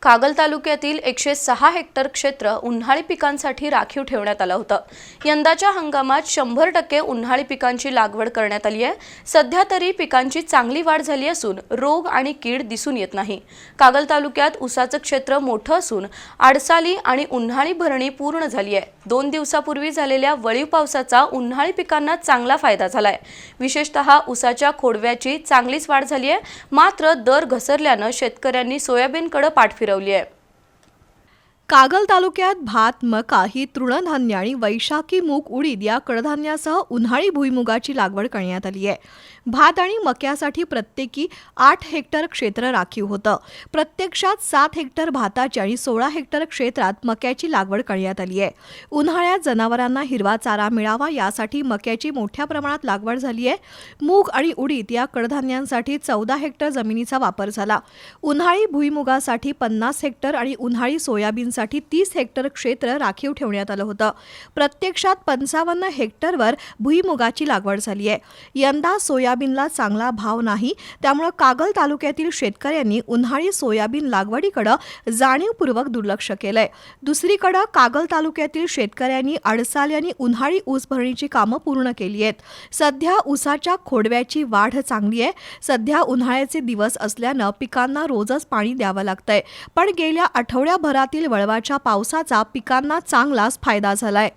कागल तालुक्यातील 106 हेक्टर क्षेत्र उन्हाळी पिकांसाठी राखीव ठेवण्यात आलं होतं। यंदाच्या हंगामात 100% उन्हाळी पिकांची लागवड करण्यात आली आहे। सध्या तरी पिकांची चांगली वाढ झाली असून रोग आणि कीड दिसून येत नाही। कागल तालुक्यात ऊसाचं क्षेत्र मोठं असून आडसाली आणि उन्हाळी भरणी पूर्ण झाली आहे। 2 दिवसापूर्वी झालेल्या वळीव पावसाचा उन्हाळी पिकांना चांगला फायदा झालाय। विशेषतः ऊसाच्या खोडव्याची चांगलीच वाढ झाली आहे। मात्र दर घसरल्यानं शेतकऱ्यांनी सोयाबीनकडे पाठ फिरवली आहे। कागल तालुक्यात भात, मका ही तृणधान्य आणि वैशाखी मूग, उडीद या कडधान्यासह उन्हाळी भुईमुगाची लागवड करण्यात आली आहे। भात आणि मक्यासाठी प्रत्येकी 8 हेक्टर क्षेत्र राखीव होतं। प्रत्यक्षात 7 हेक्टर भाताची आणि 16 हेक्टर क्षेत्रात मक्याची लागवड करण्यात आली आहे। उन्हाळ्यात जनावरांना हिरवा चारा मिळावा यासाठी मक्याची मोठ्या प्रमाणात लागवड झाली आहे। मूग आणि उडीद या कडधान्यांसाठी 14 हेक्टर जमिनीचा वापर झाला। उन्हाळी भुईमुगासाठी 50 हेक्टर आणि उन्हाळी सोयाबीनसाठी 30 हेक्टर क्षेत्र राखीव ठेवण्यात आलं होतं। प्रत्यक्षात 55 हेक्टरवर भुईमुगाची लागवड झाली आहे। यंदा सोयाबीनला चांगला भाव नाही, त्यामुळे कागल तालुक्यातील शेतकऱ्यांनी उन्हाळी सोयाबीन लागवडीकडे जाणीवपूर्वक दुर्लक्ष केलंय। दुसरीकडे कागल तालुक्यातील शेतकऱ्यांनी आडसाली आणि उन्हाळी ऊस भरणीची कामं पूर्ण केली आहेत। सध्या ऊसाच्या खोडव्याची वाढ चांगली आहे। सध्या उन्हाळ्याचे दिवस असल्यानं पिकांना रोजच पाणी द्यावं लागतंय, पण गेल्या आठवड्याभरातील वळवाच्या पावसाचा पिकांना चांगलाच फायदा झालाय।